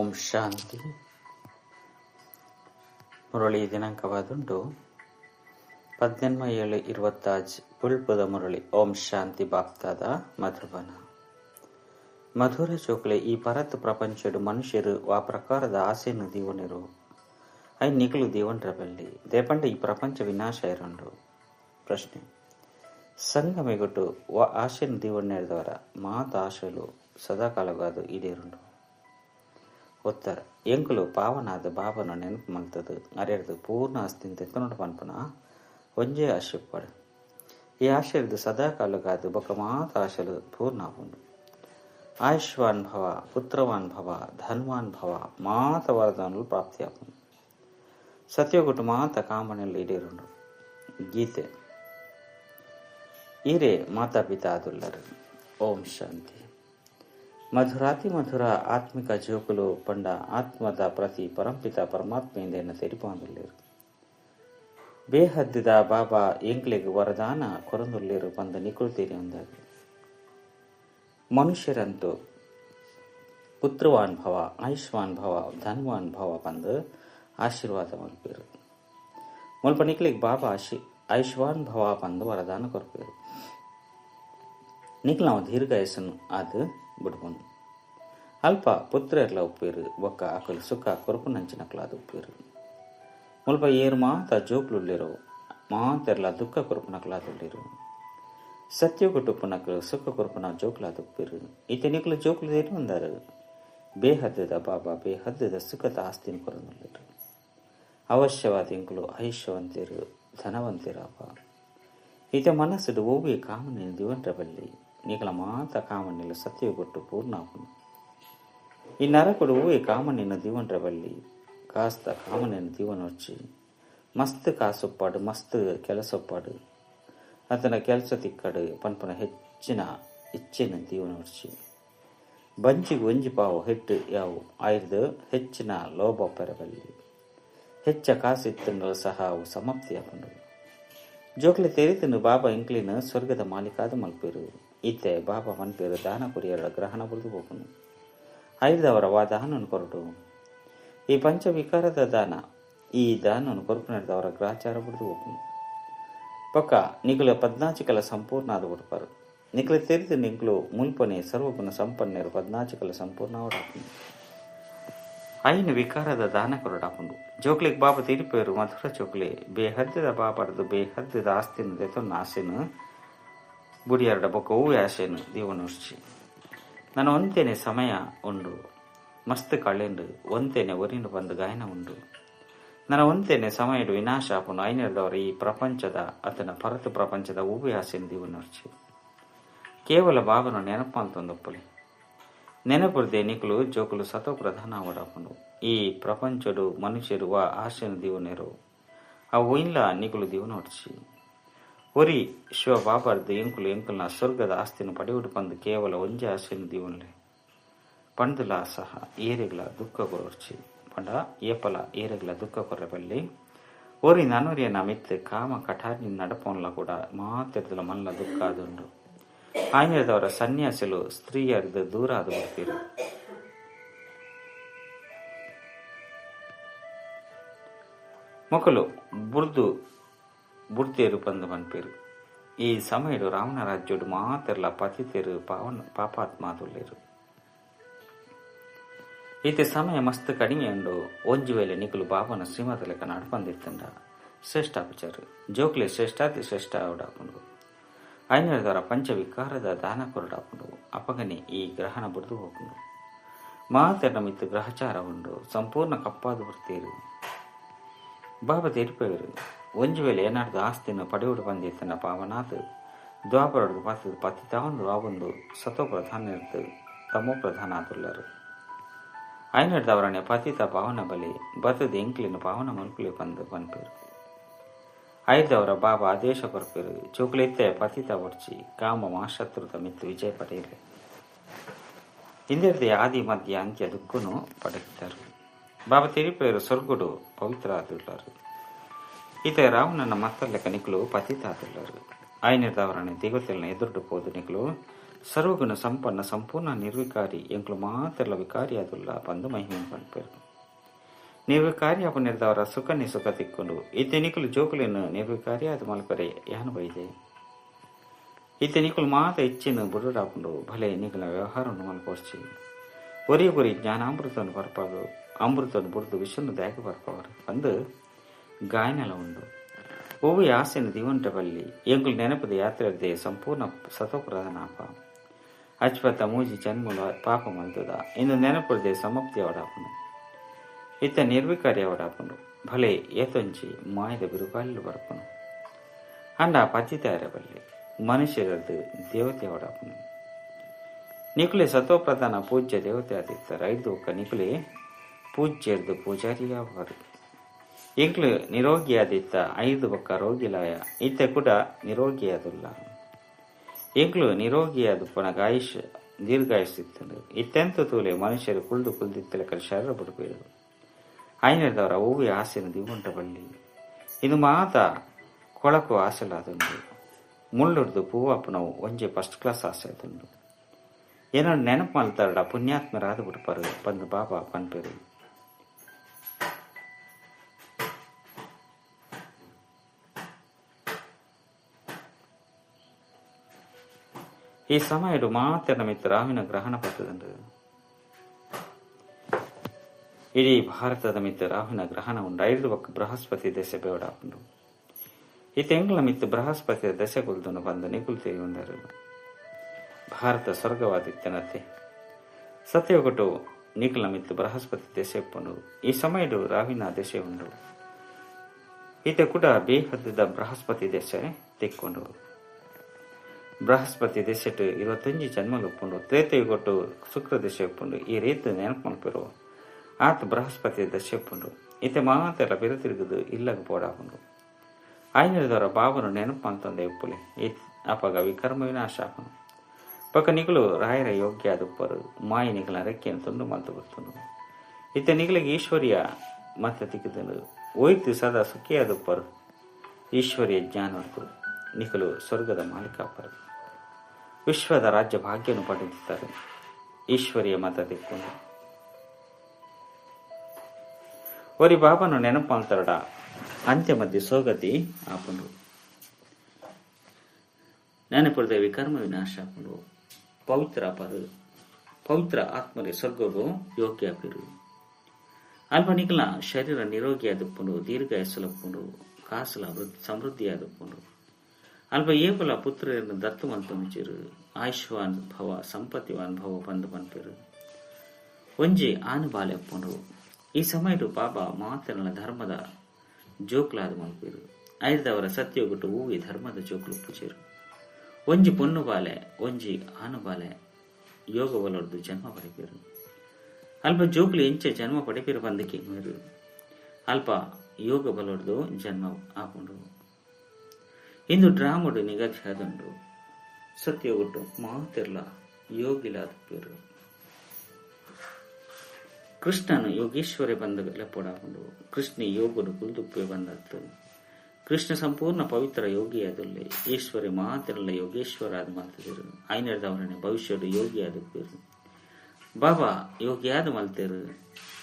ಓಂ ಶಾಂತಿ. ಮುರಳಿ ದಿನಾಂಕವಾದುಂಟು 18/7/25 ಪುಲ್ಪದ ಮುರಳಿ. ಓಂ ಶಾಂತಿ ಬಾಪ್ತಾದ ಮಧುಬನ. ಮಧುರ ಚೋಕ್ಲೆ ಈ ಪರತ್ ಪ್ರಪಂಚಡು ಮನುಷ್ಯರು ಆ ಪ್ರಕಾರದ ಆಸೆಯನ್ನು ದೀವನಿರು ಐ ನಿಗಲು ದೀವನ್ರ ಬಲ್ಲಿ ದೇಪಂಡ ಈ ಪ್ರಪಂಚ ವಿನಾಶ ಇರಂಡು. ಪ್ರಶ್ನೆ: ಸಂಗಮೆಗೊಟ್ಟು ಆಶೆಯನ್ನು ದೀವನ್ನೆರೆದವರ ಮಾತ ಆಶೆಲು ಸದಾಕಾಲಗಾದು ಈಡೇರುಂಡು. ಉತ್ತರ: ಎಂಕುಲು ಪಾವನಾದ ಬಾಬನ ನೆನಪು ಮಲ್ತದು ಅರೆರ್ದು ಪೂರ್ಣ ಆಸ್ತಿನ ತೆತ್ತನೋಡು ಪನ್ಪುನ ಒಂಜೇ ಆಶೆ ಪಡು. ಈ ಆಶೆರ್ದು ಸದಾಕಾಲಗಾದು ಬೊಕ್ಕ ಮಾತ ಆಶೆಲು ಪೂರ್ಣ ಆಪುಂಡು. ಆಯುಷ್ವಾನ್ ಭವ, ಪುತ್ರವಾನ್ ಭವ, ಧನ್ವಾನ್ ಭವ ಮಾತ ವರದಾನಲು ಪ್ರಾಪ್ತಿ ಆಪುಂಡು. ಸತ್ಯಗೊಟ್ಟು ಮಾತ ಕಾಮನೆಲ್ಲ ಈಡೇರುಂಡು. ಗೀತೆ: ಈರೇ ಮಾತಾಪಿತ ಆದುಲ್ಲರು. ಓಂ ಶಾಂತಿ. ಮಧುರಾತಿ ಮಧುರ ಆತ್ಮಿಕ ಜೋಕುಲು ಪಂಡ ಆತ್ಮದ ಪ್ರತಿ ಪರಂಪಿತ ಪರಮಾತ್ಮೆಯಿಂದ ತೆರಿಪಾಂದುಲ್ಲೇರು. ಬೇಹದ್ದಿದ ಬಾಬಾ ಎಂಕ್ಲೆಗ್ ವರದಾನ ಕೊರಂದುಲ್ಲೇರು ಪಂದ ನಿಕುಳ್ತೀರಿ ಒಂದಾಗಿ. ಮನುಷ್ಯರಂತೂ ಪುತ್ರವಾನ್ ಭವ, ಆಯುಷ್ವಾನ್ ಭವ, ಧನ್ವಾನ್ ಭವ ಪಂದು ಆಶೀರ್ವಾದ ಮಲ್ಪೇರು. ಮುಲ್ಪ ನಿಕ್ಲಿಗ್ ಬಾಬಾ ಆಯುಷ್ವಾನ್ ಭವ ಪಂದು ವರದಾನ ಕೊರ್ಪೇರು. ನಿಕ್ಲ ನಾವು ದೀರ್ಘಾಯಸನು ಅದು ಬಿಡ್ಬನು. ಅಲ್ಪ ಪುತ್ರರ್ಲ ಉಪ್ಪೇರು ಬೊಕ್ಕ ಆಕಲು ಸುಖ ಕೊರಪು ನಂಚಿನಕ್ಲಾದ ಉಪ್ಪೇರು. ಮುಲ್ಪ ಏರು ಮಾತ ಜೋಕ್ಲುಳ್ಳಿರು ಮಾತೆರ್ಲ ದುಃಖ ಕೊರಪುನಕ್ಲಾದುಳ್ಳಿರು. ಸತ್ಯಗೊಟ್ಟು ಪುನಕ್ಲು ಸುಖ ಕೊರಪುನ ಜೋಕ್ಲಾದ ಉಪ್ಪೇರು. ಈತ ನಿಕ್ಲು ಜೋಕ್ಲು ತೇರಿ ಒಂದಾರು ಬೇಹದ್ದದ ಬಾಬಾ ಬೇಹದ್ದದ ಸುಖದ ಆಸ್ತಿನ ಕೊರಂದುಳ್ಳಿರು. ಅವಶ್ಯವಾದ ಎಂಕುಲು ಐಶ್ಯವಂತೇರು ಧನವಂತೇರಪ್ಪ. ಈತ ಮನಸ್ಸುಡು ಓವಿಯ ಕಾಮನೆಯನ್ನು ದಿವಂಟ್ರ ಬಲ್ಲಿ ನಿಕಲ ಮಾತ ಕಾಮನೆಲ್ಲ ಸತ್ಯಗೊಟ್ಟು ಪೂರ್ಣ ಆಪುನು. ಈ ನರಕೊಡು ಓವಿಯ ಕಾಮನೆಯನ್ನು ದಿವಂಟ್ರ ಬಲ್ಲಿ ಕಾಸ್ತ ಕಾಮನೆಯನ್ನು ದಿವನೊಚ್ಚಿ ಮಸ್ತ್ ಕಾಸೊಪ್ಪಾಡು ಮಸ್ತ್ ಕೆಲಸೊಪ್ಪಾಡು ಅತನ ಕೆಲಸ ತಿಕ್ಕಡು ಪನ್ಪನ ಹೆಚ್ಚಿನ ಇಚ್ಛೆನ ದಿವನೊಚ್ಚಿ ಬಂಚಿಗೆ ಒಂಜಿ ಪಾವು ಹೆಟ್ಟು ಯಾವು ಆಯ್ದು ಹೆಚ್ಚಿನ ಲೋಭ ಪೆರಬಲ್ಲಿ ಹೆಚ್ಚ ಕಾಸಿತ್ತನ್ನು ಸಹ ಅವು ಸಮಾಪ್ತಿಯಾಪುಂಡು. ಜೋಕ್ಲೆ ತೆರಿತನು ಬಾಬಾ ಇಂಕ್ಲಿನ ಸ್ವರ್ಗದ ಮಾಲೀಕಾದ ಮಲ್ಪೇರು. ಇತ್ತೆ ಬಾಬಾ ಮನ್ಪೇರು ದಾನ ಕುರಿಯರ ಗ್ರಹಣ ಬರೆದು ಹೋಗುನು. ಐದವರ ದಾನವನ್ನು ಕೊರಟು ಈ ಪಂಚವಿಕಾರದ ದಾನ ಈ ದಾನವನ್ನು ಕೊರಪು ನಡೆದವರ ಗ್ರಾಚಾರ ಬರೆದು ಹೋಗುನು. ಪಕ್ಕ ನಿಗುಲ 14 ಕಲ ಸಂಪೂರ್ಣ ಆದ ಕೊಡ್ಪಾರು. ನಿಗುಲ ತೆರಿದು ನಿಗುಲು ಮುಲ್ಪನೆ ಸರ್ವಗುಣ ಸಂಪನ್ನೆರು 14 ಕಲ ಸಂಪೂರ್ಣ ಅವಡಾಪುನು. ಐನ ವಿಕಾರದ ದಾನ ಕೊರಡಾಪುಂಡು. ಜೋಕ್ಲಿಗೆ ಬಾಬಾ ತಿರುಪೇರು ಮಧುರ ಚೋಕ್ಲೆ ಬೇಹದ್ದದ ಬಾಬಾರದು ಬೇಹದ್ದದ ಆಸ್ತಿನ ದೆತೊನ್ನ ಆಸೆನು ಬುಡಿಯರಡ ಬೊಕ್ಕ ಹೂವೆ ಆಸೆನು ದೀವನುರ್ಚಿ. ನಾನು ಒಂತೇನೆ ಸಮಯ ಉಂಡು ಮಸ್ತ್ ಕಳೆಂಡು ಒಂತೇನೆ ಒರಿನು ಬಂದು ಗಾಯನ ಉಂಡು. ನನ್ನ ಒಂತೇನೆ ಸಮಯಡು ವಿನಾಶ ಆಪುಂಡು. ಐನರದವರ ಈ ಪ್ರಪಂಚದ ಅತನ ಪರತು ಪ್ರಪಂಚದ ಹೂವೆ ಆಸೆನು ದೀವನುರ್ಚಿ. ಕೇವಲ ಬಾಬನ ನೆನಪು ಅಂತೊಂದೊಪ್ಪಲಿ ನೆನಪುರ್ದೆ ನಿಕುಲು ಜೋಕುಲು ಸತೋ ಪ್ರಧಾನ ಅವಡಾಪುಂಡು. ಈ ಪ್ರಪಂಚಡು ಮನುಷ್ಯರು ಆ ಆಶೆನು ದೀವನೆರು ಅವು ಇಲ್ಲ ನಿಕುಲು ದೀವನೊಡ್ಚಿ ಒರಿ ಶಿವ ಬಾಬಾರ್ದು ಎಂಕುಲು ಎಂಕುಲ್ನ ಸ್ವರ್ಗದ ಆಸ್ತಿನ ಪಡೆಯುಡು ಪಂದು ಕೇವಲ ಒಂಜೆ ಆಸೆನು ದೀವನ್ಲೆ ಪಂಡುಲ ಸಹ ಏರೆಗ್ಲ ದುಃಖ ಕೊರೊರ್ಚಿ ಪಂಡ ಏಪಲ ಏರೆಗ್ಲ ದುಃಖ ಕೊರ್ರೆ ಬಲ್ಲಿ ಒರಿ ನನೊರಿಯನ ಮಿತ್ತು ಕಾಮ ಕಠಾರಿ ನಡಪೊನ್ಲ ಕೂಡ ಮಾತೆರ್ದಲ ಮಲ್ಲ ದುಃಖ ಆದುಂಡು. ಆಯ್ನದವರ ಸನ್ಯಾಸಿಲು ಸ್ತ್ರೀಯರ್ದು ದೂರ ಆದು ಬರ್ತೀರು. ಮೊಕಲು ಬುಡ್ತೇರು ಪಂದು ಮನ್ಪೇರು. ಈ ಸಮಯಡು ರಾವಣ ರಾಜ್ಯಡು ಮಾತೆರ್ಲ ಪತಿತೇರು ಪಾಪಾತ್ಮ ಆದುಲ್ಲೇರು. ಈತೆ ಸಮಯ ಮಸ್ತ್ ಕಡಿಮೆ ಉಂಡು. ಒಂಜು ವೇಳೆ ನಿಕುಲು ಬಾಬನ ಶ್ರೀಮತ ಲೆಕ್ಕ ನಡ್ಪಂದಿತ್ತಂಡ ಶ್ರೇಷ್ಠಾಪಚಾರು ಜೋಕ್ಲೆ ಶ್ರೇಷ್ಠಾತಿ ಶ್ರೇಷ್ಠ ಅವಡಾಪುಂಡು. ಐನರದವರ ಪಂಚವಿಕಾರದ ದಾನ ಕೊರಡಾಪುಂಡು. ಅಪಗನೆ ಈ ಗ್ರಹಣ ಬುಡ್ದು ಹೋಗುಂಡು. ಮಾತೆರ್ನ ಮಿತ್ತು ಗ್ರಹಚಾರ ಉಂಡು. ಸಂಪೂರ್ಣ ಕಪ್ಪಾದು ಬರ್ತೀರು. ಬಾಬಾ ತೆರಿಪೇರು ಒಂಜು ವೇಳೆ ಏನಾರ್ದು ಆಸ್ತಿನ ಪಡೆಯುಡು ಬಂದಿತ್ತನ ಪಾವನಾಥ್ ದ್ವಾಪರಡು ಪತ್ತದ ಪತಿತಾವಂದು ಆವೊಂದು ಸತೋ ಪ್ರಧಾನ ಇರ್ದು ತಮೋ ಪ್ರಧಾನ ಆದುಲ್ಲರು. ಐನರ್ದವರನೆ ಪತಿತ ಪಾವನ ಬಲಿ ಬತದ ಎಂಕ್ಲಿನ ಪಾವನ ಮಲ್ಪುಲಿ ಬಂದು ಪನ್ಪೇರು. ಐದವರ ಬಾಬಾ ಆದೇಶ ಕೊರ್ಪೇರು ಚೋಕ್ಲೆತ್ತೆ ಪತಿತ ಒಡ್ಚಿ ಕಾಮ ಮಾಶತ್ರುತ ಮಿತ್ತು ವಿಜಯ ಪಡೆಯಲಿ ಹಿಂದಿರ್ದೆ ಆದಿ ಮಧ್ಯ ಅಂತ್ಯ ದುಃಖನು ಪಡೆಯುತ್ತಾರೆ. ಬಾಬಾ ತಿರುಪೇರು ಸ್ವರ್ಗುಡು ಪವಿತ್ರ ಆದುಳ್ಳರು. ಈತ ರಾವಣನ ಮತ್ತಲೆಕ್ಕ ನಿಕುಲು ಪತಿತ ಆದುಳ್ಳರು. ಐನರ್ದವರನೆ ದಿಗುತ್ತಲ್ನ ಎದುರುಡು ಪೋದು ನಿಕುಲು ಸರ್ವಗುಣ ಸಂಪನ್ನ ಸಂಪೂರ್ಣ ನಿರ್ವಿಕಾರಿ ಎಂಕ್ಲು ಮಾತೆಲ್ಲ ವಿಕಾರಿಯಾದುಲ್ಲ ಬಂದು ಮಹಿಮೆಯನ್ನು ಪಂಪೇರು. ನಿರ್ವಿಕಾರಿ ಅಪನಿರ್ದವರ ಸುಖನ್ನೇ ಸುಖ ತಿಕ್ಕೊಂಡು ಇತ್ತೆನಿಕಲು ಜೋಕುಲೆನ್ನು ನಿರ್ವಿಕಾರಿಯಾದ ಮಲ್ಪರೆ ಯಾನು ಬೈದೆ. ಇತ್ತೆನಿಕಲು ಮಾತ ಇಚ್ಚಿನ ಬುಡುಡಾಪುಂಡು ಭಲೆ ನಿಕಲ ವ್ಯವಹಾರವನ್ನು ಮಲ್ಪೋರ್ಚಿ ಒರಿ ಒರಿ ಜ್ಞಾನಾಮೃತವನ್ನು ಬರ್ಪಾಗು ಅಮೃತವನ್ನು ಬುಡ್ದು ವಿಷನ್ನು ದಾಗಿ ಬರ್ಪವರು ಬಂದು ಗಾಯನೆಲ್ಲ ಉಂಡು. ಓವಿ ಆಸೆನ ದಿವಂಟ ಬಲ್ಲಿ ಎಂಗುಲು ನೆನಪದ ಯಾತ್ರೆ ಸಂಪೂರ್ಣ ಸತೋಪ್ರಧಾನಾಪ ಅಚ್ಪತ ಮೂಜಿ ಜನ್ಮುಲ ಪಾಪ ಮಲ್ತದ ಇಂದು ನೆನಪುರದೆ ಸಮಾಪ್ತಿ ಅವಡಾಪುಂಡು. ಇತ್ತ ನಿರ್ವಿಕಾರಿ ಅವಡಾಪುಂಡು ಭಲೆ ಏತೊಂಚಿ ಮಾಯದ ಬಿರುಗಾಲಿಲು ಬರ್ಪುನು ಅಂಡ ಪತಿತಾರ ಬಲ್ಲಿ ಮನುಷ್ಯರದ್ದು ದೇವತೆ ಅವಡಾಪುಂಡು. ನಿಕುಲೆ ಸತೋಪ್ರಧಾನ ಪೂಜ್ಯ ದೇವತೆ ಆದಿತ್ತ ರೈದು ಒಕ್ಕ ನಿಕುಲೆ ಪೂಜ್ಯರ್ದು ಪೂಜಾರಿಯಾವರು. ಎಂಕ್ಲು ನಿರೋಗಿಯಾದಿತ್ತ ಐದು ಬೊಕ್ಕ ರೋಗಿಲಾಯ ಇತ್ತೆ ಕೂಡ ನಿರೋಗಿಯಾದುಲ್ಲ. ಎಂಕ್ಲು ನಿರೋಗಿಯಾದ ಪುನಗ ಆಯುಷ್ ದೀರ್ಘಾಯುಸ್ಸಿತ್ತು. ಇತ್ತೆಂತ ತೂಲೆ ಮನುಷ್ಯರು ಕುಲ್ದಿತ್ತಲ ಶರೀರ ಬಿಡಬೇರು. ಐನದವರ ಹೂವಿ ಆಸೆನ ದಿವಂಟ ಬಳ್ಳಿ ಇದು ಮಾತ ಕೊಳಕು ಆಸೆಲಾದುಂಡು. ಮುಳ್ಳುಡ್ದು ಪೂವಪ್ಪನವು ಒಂಜೆ ಫಸ್ಟ್ ಕ್ಲಾಸ್ ಆಸೆ ಆದುಂಡು. ಏನೋ ನೆನಪು ಮಲ್ತಾರಡ ಪುಣ್ಯಾತ್ಮರಾದ ಬಿಡ್ಪಾರು ಬಂದು ಬಾಬಾ ಪನ್ಪೇರು. ಈ ಸಮಯಡು ಮಾತೆರ ಮಿತ್ರ ರಾವಿನ ಗ್ರಹಣ ಪಟ್ಟದಂಡು ಇಡೀ ಭಾರತದ ಮಿತ್ರ ರಾವಿನ ಗ್ರಹಣ ಉಂಡು. ಐದು ಒಕ್ಕ ಬೃಹಸ್ಪತಿ ದೆಸೆ ಬೇವಡಾಪುಂಡು. ಈ ತೆಂಗಳ ಮಿತ್ತು ಬೃಹಸ್ಪತಿಯ ದೆಸೆಗುಲ್ದನು ಬಂದು ನಿಗುಲ್ತೇರಿ ಉಂಡರು. ಭಾರತ ಸ್ವರ್ಗವಾದಿತ್ಯನತೆ ಸತ್ಯಗೊಟ್ಟು ನಿಖಲ ಮಿತ್ತು ಬೃಹಸ್ಪತಿ ದೆಸೆ ಉಪ್ಪುಂಡು. ಈ ಸಮಯಡು ರಾವಿನ ದೆಸೆ ಉಂಡು. ಈತ ಕೂಡ ಬೇಹದ್ದದ ಬೃಹಸ್ಪತಿ ದೆಸೆ ತೆಕ್ಕೊಂಡು ಬೃಹಸ್ಪತಿ ದೆಸೆಟ್ಟು 25 ಜನ್ಮಲು ಉಪ್ಪುಂಡು. ತ್ರೇತೆಗೊಟ್ಟು ಶುಕ್ರ ದೆಸೆ ಉಪ್ಪುಂಡು. ಈ ರೀತಿ ನೆನಪು ಮಲ್ಪಿರು ಆತ ಬೃಹಸ್ಪತಿ ದೆಸೆ ಉಪ್ಪುಂಡು. ಈತ ಮಾತೆಲ್ಲ ಬಿರುತಿರುಗುದು ಇಲ್ಲಗ ಪೋಡಾಪುಂಡು. ಆಯ್ನದವರ ಬಾಬನು ನೆನಪು ಅಂತಂದೆ ಉಪ್ಪುಲೆ ಅಪಗ ವಿಕರ್ಮ ವಿನಾಶ ಆಪನು ಪಕ್ಕ ನಿಗಲು ರಾಯರ ಯೋಗ್ಯ ಆದುಪ್ಪರು ಮಾಯಿ ನಿಗಲ ರೆಕ್ಕೆಯನ್ನು ತುಂಡು ಮಲ್ತು ಬರ್ತನು. ಇತ್ತ ನಿಗಲಿಗೆ ಈಶ್ವರ್ಯ ಮತ್ತೆ ತಿಕ್ಕಿದನು ಒಯ್ತು ಸದಾ ಸುಖಿಯಾದುಪ್ಪರು ಈಶ್ವರ್ಯ ಜ್ಞಾನವರ್ತು ನಿಖಲು ಸ್ವರ್ಗದ ಮಾಲೀಕಾಪರು ವಿಶ್ವದ ರಾಜ್ಯ ಭಾಗ್ಯನು ಪಡೆದಿದ್ದಾರೆ. ಈಶ್ವರ್ಯ ಮತ ತಿಕ್ಕೊಂಡು ಒರಿ ಬಾಬನು ನೆನಪು ಅಂತರಡ ಅಂತ್ಯ ಮಧ್ಯೆ ಸೋಗತಿ ಆಪುಂಡು. ನೆನಪುರದ ವಿಕರ್ಮ ವಿನಾಶ ಆಪುಂಡು. ಪವಿತ್ರ ಅಪರು ಪವಿತ್ರ ಆತ್ಮರೇ ಸ್ವರ್ಗವು ಯೋಗ್ಯ ಅಪಿರು. ಅಲ್ಪ ನಿಖಲ ಶರೀರ ನಿರೋಗಿಯಾದುಪ್ಪುಂಡು. ದೀರ್ಘಾಯಸ್ಸುಲಪ್ಪುಂಡು. ಕಾಸುಲ ಸಮೃದ್ಧಿಯಾದುಪ್ಪುಂಡು. ಅಲ್ಪ ಏಪಲ ಪುತ್ರರನ್ನು ದತ್ತು ಮಂತು ಮುಚ್ಚಿರು. ಆಯುಷ್ವಾನ್ ಭವ ಸಂಪತ್ತಿವಾನ್ ಭವ ಬಂದು ಪನ್ಪಿರು ಒಂಜಿ ಆನುಬಾಲೆ ಅಪ್ಪುಂಡು. ಈ ಸಮಯಡು ಬಾಬಾ ಮಾತನ ಧರ್ಮದ ಜೋಕ್ಲಾದ ಮಲ್ಪಿರು. ಐದವರ ಸತ್ಯಗೊಟ್ಟು ಹೂವಿ ಧರ್ಮದ ಜೋಕ್ಲು ಪುಚಿರು. ಒಂಜಿ ಪೊನ್ನು ಬಾಲೆ ಒಂಜಿ ಆನುಬಾಲೆ ಯೋಗ ಒಲೊಡ್ದು ಜನ್ಮ ಪಡೆಪಿರು. ಅಲ್ಪ ಜೋಕ್ಲು ಎಂಚ ಜನ್ಮ ಪಡೆಪಿರು ಬಂದಕ್ಕೆ ಮೇರು ಅಲ್ಪ ಯೋಗ ಬಲೊಡ್ದು ಜನ್ಮ ಆಪುಂಡು. ಇಂದು ಡ್ರಾಮಡು ನಿಗದಿಯಾದುಂಡು. ಸತ್ಯಗೊಟ್ಟು ಮಾತಿರ್ಲ ಯೋಗಿಲಾದ ಪೇರು. ಕೃಷ್ಣನು ಯೋಗೇಶ್ವರಿ ಬಂದ ಲೆಪ್ಪೊಡಾಪುಂಡು. ಕೃಷ್ಣ ಯೋಗಡು ಕುಲ್ದುಪ್ಪೆ ಬಂದತ್ತು. ಕೃಷ್ಣ ಸಂಪೂರ್ಣ ಪವಿತ್ರ ಯೋಗಿಯಾದುಲ್ಲೆ ಈಶ್ವರಿ ಮಾತಿರಲ್ಲ ಯೋಗೇಶ್ವರಾದ ಮಲ್ತಿದರು. ಐನರ್ದವರನೆ ಭವಿಷ್ಯಡು ಯೋಗಿಯಾದಪ್ಪೇರು. ಬಾಬಾ ಯೋಗಿಯಾದ ಮಲ್ತೇರು.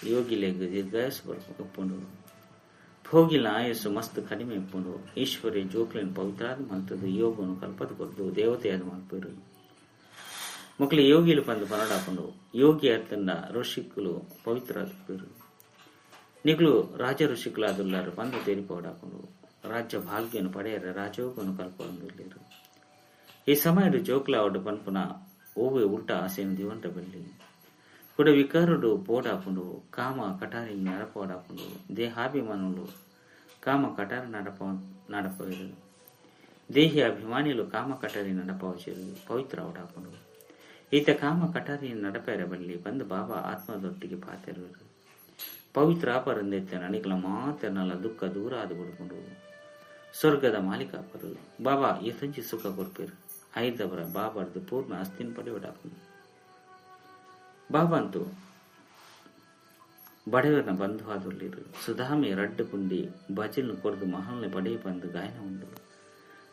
ಯೋಗಿಲೆಗ್ ದೀರ್ಘಾಯಸ್ಸು ಬರ್ಪುಂಡು. ಭೋಗಿಲ ಆಯಸ್ಸು ಮಸ್ತ್ ಕಡಿಮೆ ಇಪ್ಪುಂಡು. ಈಶ್ವರಿ ಜೋಕ್ಲಿನ ಪವಿತ್ರಾದ ಮಲ್ತದು ಯೋಗನು ಕಲ್ಪದ ಕೊಡ್ದು ದೇವತೆಯಾದ ಮಲ್ಪೇರು. ಮಕ್ಕಳು ಯೋಗಿಲು ಬಂದು ಪನಡಾಪುಂಡು. ಯೋಗಿ ಅರ್ಥಂಡ ಋಷಿಕುಲು ಪವಿತ್ರ ಆದಪ್ಪೇರು. ನಿಗ್ಲು ರಾಜ ಋಷಿಕುಲಾದುಲ್ಲಾರು ಬಂದು ತೇರಿಪೋಡಾಪುಂಡು. ರಾಜ್ಯ ಭಾಗ್ಯನು ಪಡೆಯರ ರಾಜೋಗನು ಕಲ್ಪೊಂದುಲ್ಲೇರು. ಈ ಸಮಯಡು ಜೋಕ್ಲಾವಡು ಪನ್ಪುನ ಓವೆ ಉಲ್ಟ ಆಸೆನು ದಿವಂಟ ಬೆಳ್ಳಿ ಕೂಡ ವಿಕಾರುಡು ಪೋಡಾಪುಂಡು. ಕಾಮ ಕಟಾರಿ ನಡಪೋಡಾಪುಂಡು. ದೇಹಾಭಿಮಾನುಲು ಕಾಮ ಕಟಾರಿ ನಡಪವೇರು. ದೇಹಿ ಅಭಿಮಾನಿಲು ಕಾಮ ಕಟಾರಿ ನಡಪವಚರು ಪವಿತ್ರ ಅವಡಾಪುಂಡು. ಈತ ಕಾಮ ಕಟಾರಿ ನಡಪೇರ ಬಳ್ಳಿ ಬಂದು ಬಾಬಾ ಆತ್ಮದೊಟ್ಟಿಗೆ ಪಾತೆರುವರು. ಪವಿತ್ರ ಅಪರಂದೆತ್ತ ನಣಿಕಲ ಮಾತೆನಲ್ಲ ದುಃಖ ದೂರ ಆದು ಬಿಡ್ಕೊಂಡು ಸ್ವರ್ಗದ ಮಾಲೀಕಾಪರು ಬಾಬಾ ಎತಂಚಿ ಸುಖ ಕೊಡ್ಪೇರು. ಐದವರ ಬಾಬಾರ್ದು ಪೂರ್ಣ ಅಸ್ತಿನ ಪಡೆಯಡಾಪುಂಡು. ಬಾಬಾ ಅಂತೂ ಬಡವರನ್ನ ಬಂಧು ಆದುಲ್ಲಿರು. ಸುಧಾಮಿ ರಡ್ಡು ಪುಂಡಿ ಬಜಿಲ್ನು ಕೊರ್ದು ಮಹಲ್ನೆ ಬಡೇ ಬಂದು ಗಾಯನ ಉಂಡು.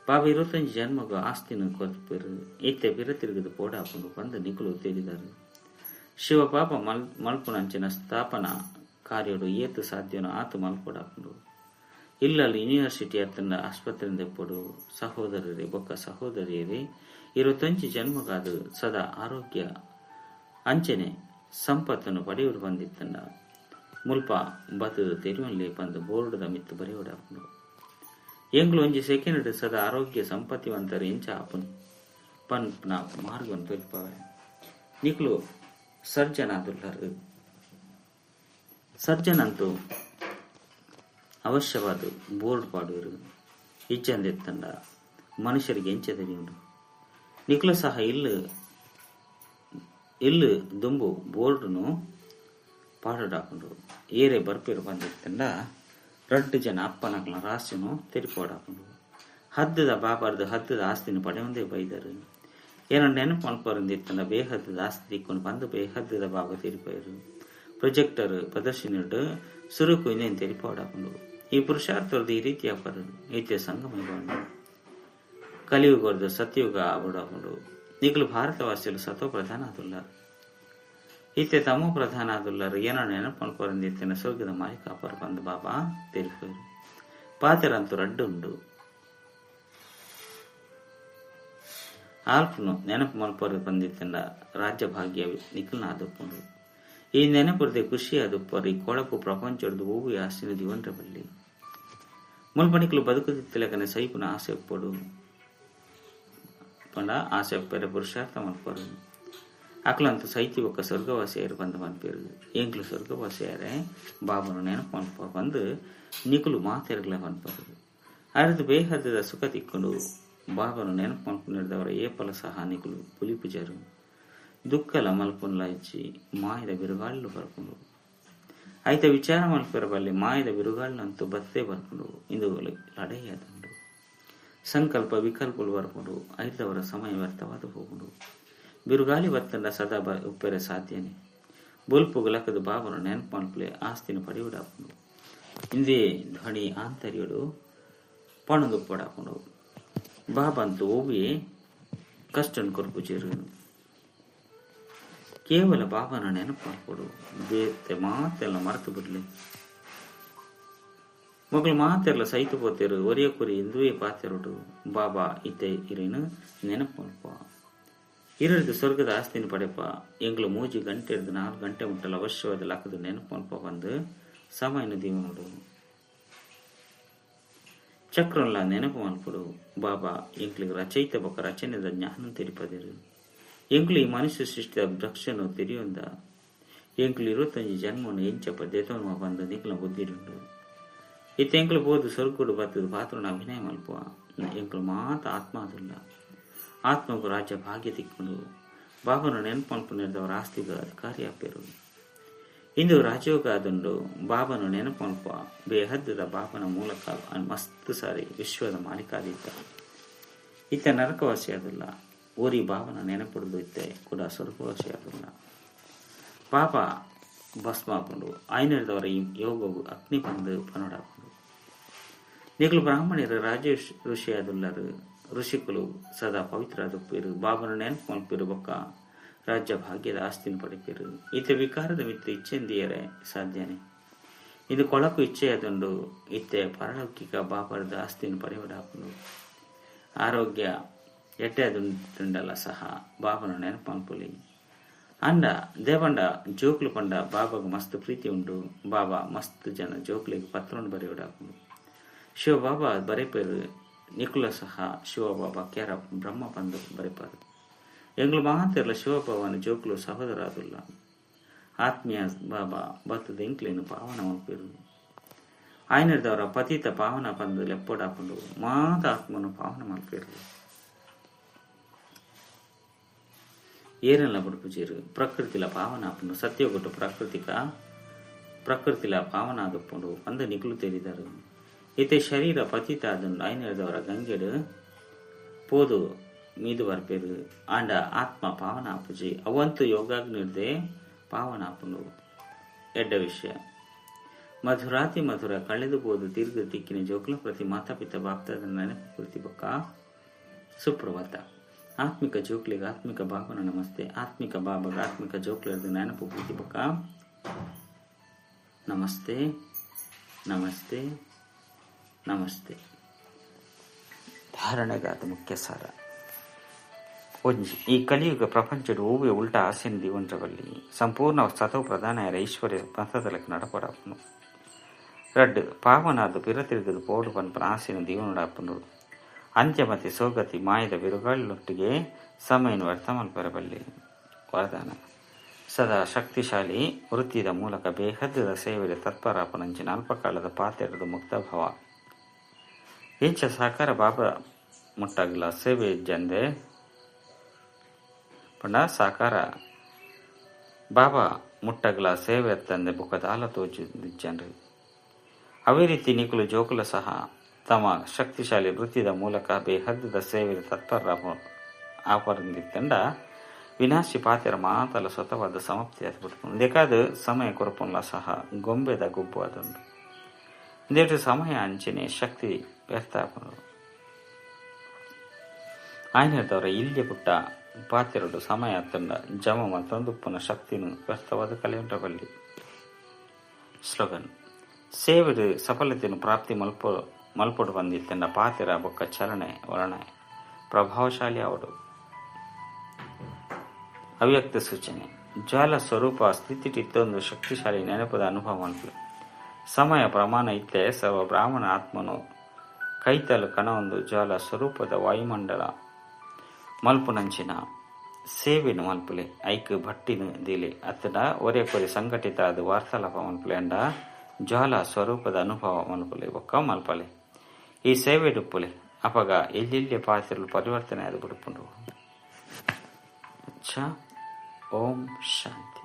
ಬಾಬಾ 25 ಜನ್ಮಗ ಆಸ್ತಿನ ಕೊರ್ಪೇರು ಇತ್ತೆ ಬಿರ ತಿರುಗದು ಪೋಡಾಪುಂಡು ಬಂದು ನಿಕುಲು ತೇಲಿದರು. ಶಿವ ಪಾಪ ಮಲ್ಪುನಂಚಿನ ಸ್ಥಾಪನಾ ಕಾರ್ಯಡು ಏತು ಸಾಧ್ಯನೋ ಆತು ಮಲ್ಪೊಡಾಪುಂಡು. ಇಲ್ಲಲ್ಲಿ ಯೂನಿವರ್ಸಿಟಿ ಅತ್ತಂಡ ಆಸ್ಪತ್ರೆಯಿಂದ ಎಪ್ಪಡು ಸಹೋದರರೇ ಬೊಕ್ಕ ಸಹೋದರಿಯರೇ 25 ಜನ್ಮಗಾದು ಸದಾ ಆರೋಗ್ಯ ಅಂಚನೆ ಸಂಪತ್ತನ್ನು ಪಡೆಯುವುದು ಬಂದಿತ್ತಂಡ ಮುಲ್ಪ ಬತ್ತದ ತೆರುವಲ್ಲಿ ಬಂದು ಬೋರ್ಡದ ಮಿತ್ತು ಬರೆಯೋಡಾಪುಂಡು. ಎಂಗ್ಲು ಒಂಜಿ ಸೆಕೆಂಡ್ ಸದಾ ಆರೋಗ್ಯ ಸಂಪತ್ತಿವಂತರ ಎಂಚ ಆಪುನ್ ಪನ್ಪುನ ಮಾರ್ಗವನ್ನು ತೋರಿಪವೆ. ನಿಕ್ಲು ಸರ್ಜನ್ ಆದುಲ್ಲರು. ಸರ್ಜನ್ ಅಂತೂ ಅವಶ್ಯವಾದ ಬೋರ್ಡ್ ಪಾಡುವರು ಇಚ್ಚಂದೆತ್ತಂಡ ಮನುಷ್ಯರಿಗೆ ಎಂಚ ತೆರೆಯುಂಡು. ನಿಕ್ಲು ಸಹ ಇಲ್ಲು ದುಂಬು ಬೋರ್ಡ್ನು ಪಾಡಾಪುಂಡು ಏರೆ ಬರ್ಪೇರು ಬಂದಿತ್ತಂಡ 2 ಜನ ಅಪ್ಪನಕ್ಲ ರಾಸ್ಯನು ತೆರಿಪೋಡಾಪುಂಡು. ಹದ್ದದ ಬಾಬಾರ್ದು ಹದ್ದದ ಆಸ್ತಿನ ಪಡೆಯೊಂದೇ ಬೈದರು. ಏನೋ ನೆನಪು ಮಲ್ಪರಿಂದಿತ್ತಂಡ ಬೇಹದ್ದದ ಆಸ್ತಿ ತಿಕ್ಕೊಂಡು ಬಂದು ಬೇಹದ್ದದ ಬಾಬಾ ತೆರಿಪೋಯರು. ಪ್ರೊಜೆಕ್ಟರ್ ಪ್ರದರ್ಶನಿಟ್ಟು ಸುರುಕು ಇನ್ನೇನು ತೆರಿಪೋಡಾಪುಂಡು. ಈ ಪುರುಷಾರ್ಥರದ್ದು ಈ ರೀತಿಯ ಪರು ನಿತ್ಯ ಸಂಗಮಗೊಂಡು ಕಲಿಯುಗದ ಸತ್ಯುಗ ಆಬಿಡಾಪುಂಡು. ಈಗಲೂ ಭಾರತವಾಸಿಗಳು ಸತೋ ಪ್ರಧಾನ ಆದುಲ್ಲಾರು ಇತ್ತೆ ತಮೋ ಪ್ರಧಾನ ಆದುಲ್ಲಾರು. ಏನೋ ನೆನಪು ಮಲ್ಪರಿಂದಿತ್ತನ ಸ್ವರ್ಗದ ಮಾಲಿಕಾಪರ ಬಂದು ಬಾಬಾ ತೆರಿಪೋಯರು. ಪಾತೆರಂತೂ ರಡ್ಡುಂಡು ಆಲ್ಪನು ನೆನಪು ಮಲ್ಪರು ಬಂದಿತ್ತಂಡ ರಾಜ್ಯ ಭಾಗ್ಯ ನಿಖಲ್ನ ಆದುಪ್ಪುಂಡು. ಈ ನೆನಪುರದೆ ಖುಷಿ ಆದುಪ್ಪರು ಈ ಕೊಳಕು ಪ್ರಪಂಚದ ಹೂವು ಆಸ್ತಿನ ದಿವಂಡ್ರ ಬಲ್ಲಿ ಮುಲ್ಪಣಿಕಲು ಬದುಕುತ್ತಿತ್ತಲಕನೆ ಸೈಪುನ ಆಸೆ ಒಪ್ಪಡು ಪಂಡ ಆಸೆ ಒಪ್ಪರೆ ಪುರುಷಾರ್ಥ ಮಲ್ಪರು ಅಕ್ಲಂತೂ ಸೈತಿ ಒಕ್ಕ ಸ್ವರ್ಗವಾಸಿಯರು ಬಂದು ಮನ್ಪೇರು. ಎಂಕ್ಲು ಸ್ವರ್ಗವಾಸಿಯರೇ ಬಾಬನು ನೆನಪು ಮಲ್ಪ ಬಂದು ನಿಕುಲು ಮಾತೆರಗ್ಲ ಮನ್ಪರು. ಅರಿದು ಬೇಹದ್ದದ ಸುಖ ತಿಕ್ಕೊಂಡು ಬಾಬನು ನೆನಪು ಮಲ್ಪುನಿಡಿದವರ ಏಪಲ ಸಹ ನಿಕುಲು ಪುಲಿಪುಜರು ದುಃಖಲ ಮಲ್ಪುನ್ಲ ಇಚ್ಚಿ ಮಾಯದ ಬಿರುಗಾళ్ళు ಬರ್ಕೊಂಡು ಐತ ವಿಚಾರ ಮಲ್ಪಿರಬಲ್ಲಿ ಮಾಯದ ಬಿರುಗಾళ్ళಂತೂ ಬತ್ತೇ ಬರ್ಕೊಂಡು ಇಂದು ಲಡೆಯಾದಂಡು ಸಂಕಲ್ಪ ವಿಕಲ್ಪಗಳು ಬರ್ಕೊಂಡು ಐದವರ ಸಮಯ ವ್ಯರ್ಥವಾದ ಹೋಗುಂಡು. ಬಿರುಗಾಳಿ ಬತ್ತಂಡ ಸದಾ ಉಪ್ಪೆರೆ ಸಾಧ್ಯನೇ ಬೊಲ್ಪುಗು ಲಕ್ಕದು ಬಾಬನು ನೆನಪು ಮಲ್ಪಲೆ ಆಸ್ತಿನ ಪಡೆಯುಡಾಪುಂಡು. ಇಂದೇ ಧ್ವನಿ ಆಂತರ್ಯಡು ಪಣದುಪ್ಪಡಾಪುಂಡು. ಬಾಬಂತೂ ಓವಿಯೇ ಕಷ್ಟನ್ ಕೊರ್ಪುಜೇರು ಕೇವಲ ಬಾಬನ ನೆನಪು ಮಾಡ್ಕೊಡು. ಬೇತೆ ಮಾತೆಲ್ಲ ಮರೆತು ಬಿಡ್ಲಿ ಮಗಳು ಮಾತೆಲ್ಲ ಸೈತು ಪೋತೇರು ಒರಿಯ ಕುರಿ ಇಂದುವೇ ಪಾತೆರುಡು ಬಾಬಾ ಇತ್ತೆ ಇರೇನು ನೆನಪು ಮಲ್ಪ ಇರದು ಸ್ವರ್ಗದ ಆಸ್ತಿನ ಪಡೆಪ ಎಂಗ್ಲು 3 ಗಂಟೆ 4 ಗಂಟೆ ಮುಟ್ಟಲು ಅವಶ್ಯವಾದ ಲಕ್ಕದು ನೆನಪು ಮಲ್ಪ ಬಂದು ಸಮಯನ ದೀವನುಡು ಚಕ್ರಲ್ಲ ನೆನಪು ಮಲ್ಪಡು. ಬಾಬಾ ಎಂಕ್ಲಿಗೆ ರಚಯಿತ ಬೊಕ್ಕ ರಚನೆದ ಜ್ಞಾನ ತೆರಿಪದಿರು. ಎಂಕ್ಲು ಈ ಮನುಷ್ಯ ಸೃಷ್ಟಿಯ ವೃಕ್ಷನು ತೆರೆಯೊಂದ ಎಂಕ್ಲು 25 ಜನ್ಮನು ಎಂಚಪ್ಪ ದೇತೋನ್ಮ ಬಂದು ನಿಕ್ಲ ಬುದ್ಧಿರುಂಡು. ಇತ್ತ ಎಂಕ್ಲು ಬೋದು ಸ್ವರ್ಗುಡು ಬತ್ತದ ಪಾತ್ರನ ಅಭಿನಯ ಮಲ್ಪುವ ಎಂಕ್ಲು ಮಾತ ಆತ್ಮ ಅದುಲ್ಲ ಆತ್ಮಗೂ ರಾಜ್ಯ ಭಾಗ್ಯ ತಿಕ್ಕೊಂಡು ಬಾಬನು ನೆನಪು ಮಲ್ಪ ನಿರ್ದವರ ಆಸ್ತಿಗ ಅಧಿಕಾರಿ ಆಪೇರು. ಇಂದು ರಾಜಯೋಗ ಆದುಂಡು ಬಾಬನು ನೆನಪು ಮಲ್ಪ ಬೇಹದ್ದದ ಬಾಬನ ಮೂಲಕ ಮಸ್ತ್ ಸಾರಿ ವಿಶ್ವದ ಮಾಲೀಕಾದಿದ್ದ ಇತ್ತ ನರಕವಾಸಿ ಆದಿಲ್ಲ. ಓರಿ ಬಾಬನ ನೆನಪುಡ್ದು ಇತ್ತೆ ಕೂಡ ಸ್ವರ್ಗವಾಸಿ ಆದಿಲ್ಲ. ಪಾಪ ಭಸ್ಮ ಹಾಕೊಂಡು ಆಯ್ನದವರ ಈ ಯೋಗವು ಅಗ್ನಿ ಬಂದು ಪನೋಡಾಕೊಂಡು ನಿಗ್ಲು ಬ್ರಾಹ್ಮಣರು ರಾಜ ಋಷಿ ಆದುಲ್ಲರು. ಋಷಿಕುಲು ಸದಾ ಪವಿತ್ರ ಆದುಪ್ಪಿರು. ಬಾಬನ ನೆನಪು ಮಲ್ಪಿರು ಬೊಕ್ಕ ರಾಜ್ಯ ಭಾಗ್ಯದ ಆಸ್ತಿನ ಪಡೆಪಿರು. ಇತ್ತೆ ವಿಕಾರದ ಮಿತ್ತು ಇಚ್ಛೆಂದಿಯರೇ ಸಾಧ್ಯನೇ. ಇದು ಕೊಳಕು ಇಚ್ಛೆಯಾದುಂಡು ಇತ್ತೆ ಪರಲೌಕಿಕ ಬಾಬರದ ಆಸ್ತಿನ ಪಡೆಯೊಡಾಪುಂಡು. ಆರೋಗ್ಯ ಎಟ್ಟೆದುಂಡಲ್ಲ ಸಹ ಬಾಬನ ನೆನಪು ಮಲ್ಪುಲಿ ಅಂಡ ದೇವಂಡ ಜೋಕ್ಲು ಪಂಡ ಬಾಬಾಗ ಮಸ್ತ್ ಪ್ರೀತಿ ಉಂಡು. ಬಾಬಾ ಮಸ್ತ್ ಜನ ಜೋಕ್ಲಿಗೆ ಪತ್ರವನ್ನು ಬರೆಯೋಡಾಪುಂಡು. ಶಿವಬಾಬಾ ಬರೆಪೇರು ನಿಕುಲ ಸಹ ಶಿವಬಾಬಾ ಕೇರ ಬ್ರಹ್ಮ ಬಂದು ಬರೆಪಾರು. ಎಂಗ್ಲು ಮಾತೆಲ್ಲ ಶಿವಬಾಬನ ಜೋಕ್ಲು ಸಹೋದರ ಆದುಲ್ಲ. ಆತ್ಮೀಯ ಬಾಬಾ ಬತ್ತದ ಎಂಕ್ಲೇನು ಪಾವನ ಮಲ್ಪೇರು. ಆಯ್ನದವರ ಪತಿತ ಪಾವನ ಬಂದು ಲೆಪ್ಪೋಡಾಪುಂಡು ಮಾತ ಆತ್ಮನು ಪಾವನ ಮಲ್ಪೇರು. ಏನೆಲ್ಲ ಬುಡುಪುಜೀರು ಪ್ರಕೃತಿಲ ಪಾವನ ಆಪುಂಡು. ಸತ್ಯೋಗೊಟ್ಟು ಪ್ರಕೃತಿಲ ಪಾವನ ಆದುಪ್ಪುಂಡು ಬಂದು ನಿಕುಲು ತೆರಿದರು. ಇತ್ತೆ ಶರೀರ ಪತಿತ ಆದುಂಡು ಆಯ್ನದವರ ಗಂಗೆಡು ಪೋದು ಮೀದು ಬರ್ಪೇರು. ಆಂಡ ಆತ್ಮ ಪಾವನ ಆಪುಜಿ ಅವಂತೂ ಯೋಗಾಗ್ನಿರ್ದೆ ಪಾವನ ಆಪುಂಡು ಎಡ್ಡ ವಿಷಯ. ಮಧುರಾತಿ ಮಧುರ ಕಳೆದುಬೋದು ದೀರ್ಘ ದಿಕ್ಕಿನ ಜೋಕುಲ ಪ್ರತಿ ಮಾತಾಪಿತ ಬಾಪ್ತಾದ ನೆನಪು ಕುರಿತಿ ಬೊಕ್ಕ ಸುಪ್ರಭಾತ. ಆತ್ಮಿಕ ಜೋಕ್ಲಿಗೆ ಆತ್ಮಿಕ ಬಾಬನ ನಮಸ್ತೆ. ಆತ್ಮಿಕ ಬಾಬಾಗ ಆತ್ಮಿಕ ಜೋಕ್ಲದ ನೆನಪು ಕುರಿತಿ ಬೊಕ್ಕ ನಮಸ್ತೆ ನಮಸ್ತೆ ನಮಸ್ತೆ. ಧಾರಣೆಗಾದ ಮುಖ್ಯ ಸಾರ ಒಂಜಿ ಈ ಕಲಿಯುಗ ಪ್ರಪಂಚದ ಹೂವೆ ಉಲ್ಟ ಆಸೆನ ದಿವಂಚವಲ್ಲಿ ಸಂಪೂರ್ಣ ಸತವು ಪ್ರಧಾನ ಐಶ್ವರ್ಯ ಪಂಥದಲಕ್ಕೆ ನಡಪಡಾಪನು. ರಡ್ ಪಾವನಾದ ಪಿರತಿರುಗದು ಪೋಡು ಪನ್ಪನ ಆಸೆನ ದೀವನುಡಾಪನು. ಅಂತ್ಯ ಮತ್ತೆ ಸೋಗತಿ ಮಾಯದ ಬಿರುಗಾಳಿನೊಟ್ಟಿಗೆ ಸಮಯನ ವ್ಯರ್ಥ ಮಲ್ಪರಬಲ್ಲಿ ವರದಾನ. ಸದಾ ಶಕ್ತಿಶಾಲಿ ವೃತ್ತಿದ ಮೂಲಕ ಬೇಹದ್ದದ ಸೇವೆಯ ತತ್ಪರಾಪನಂಚಿನ ಅಲ್ಪಕಾಲದ ಪಾತೆರದು ಮುಕ್ತಭಾವ ಇಂಚ ಸಾಕಾರ ಬಾಬಾ ಮುಟ್ಟಾಗಲ ಸೇವೆ ಜಂದೆ ಪಂಡ ಸಾಕಾರ ಬಾಬಾ ಮುಟ್ಟಗಲ ಸೇವೆ ತಂದೆ ಬುಕ್ಕದ ಆಲ ತೋಚಿದ್ರಿ. ಅವೇ ರೀತಿ ನಿಕುಲು ಜೋಕುಲ ಸಹ ತಮ್ಮ ಶಕ್ತಿಶಾಲಿ ವೃತ್ತಿದ ಮೂಲಕ ಬೇಹದ್ದದ ಸೇವೆಯ ತತ್ಪರ ಆಪರಂದಿತ್ತಂಡ ವಿನಾಶಿ ಪಾತೆರ ಮಾತಲ ಸ್ವತವಾದ ಸಮಾಪ್ತಿ ಆದ್ಬಿಟ್ಟು ಬೇಕಾದ ಸಮಯ ಕೊರಪುಲ್ಲ ಸಹ ಗೊಂಬೆದ ಗುಬ್ಬು ಅದೊಂದು ಇಂದೇಟು ಸಮಯ ಅಂಚನೆ ಶಕ್ತಿ ವ್ಯರ್ಥ ಆಪನು. ಆಯ್ನದವರ ಇಲ್ಲಿಯ ಪುಟ್ಟ ಪಾತೆರಡು ಸಮಯ ತಂಡ ಜಮ ಮತ್ತೊಂದುಪ್ಪನ ಶಕ್ತಿನು ವ್ಯರ್ಥವಾದ ಕಲೆಯುಂಟಬಲ್ಲಿ. ಸ್ಲೋಗನ್ ಸೇವೆಡು ಸಫಲತೆಯನ್ನು ಪ್ರಾಪ್ತಿ ಮಲ್ಪೊಡು ಬಂದಿತ್ತಂಡ ಪಾತೆರ ಬೊಕ್ಕ ಚಲನೆ ವರ್ಣೆ ಪ್ರಭಾವಶಾಲಿ ಅವಡು. ಅವ್ಯಕ್ತ ಸೂಚನೆ ಜ್ವಾಲ ಸ್ವರೂಪ ಸ್ಥಿತಿಟಿತ್ತೊಂದು ಶಕ್ತಿಶಾಲಿ ನೆನಪದ ಅನುಭವ ಮಲ್ಪು. ಸಮಯ ಪ್ರಮಾಣ ಇತ್ತೆ ಸರ್ವ ಬ್ರಾಹ್ಮಣ ಆತ್ಮನು ಕೈತಲು ಕಣವೊಂದು ಜ್ವಾಲ ಸ್ವರೂಪದ ವಾಯುಮಂಡಲ ಮಲ್ಪುನಂಚಿನ ಸೇವೆನು ಮಲ್ಪುಲೆ ಐಕ್ ಭಟ್ಟಿನು ದಿಲೆ ಅತ್ತಡ ಒರೆ ಕೊರೆ ಸಂಘಟಿತ ಅದು ವಾರ್ತಾಲಾಪ ಮಲ್ಪಲೆ ಅಂಡ ಜ್ವಾಲ ಸ್ವರೂಪದ ಅನುಭವ ಮಲ್ಪಲೆ ಒಕ್ಕ ಮಲ್ಪಲೆ ಈ ಸೇವೆ ಡುಪ್ಪುಲೆ ಅಪಗ ಎಲ್ಲಿಲ್ಲೇ ಪಾತ್ರಲು ಪರಿವರ್ತನೆ ಅದು ಬಿಡುಪುಂಡು. ಓಂ ಶಾಂತಿ.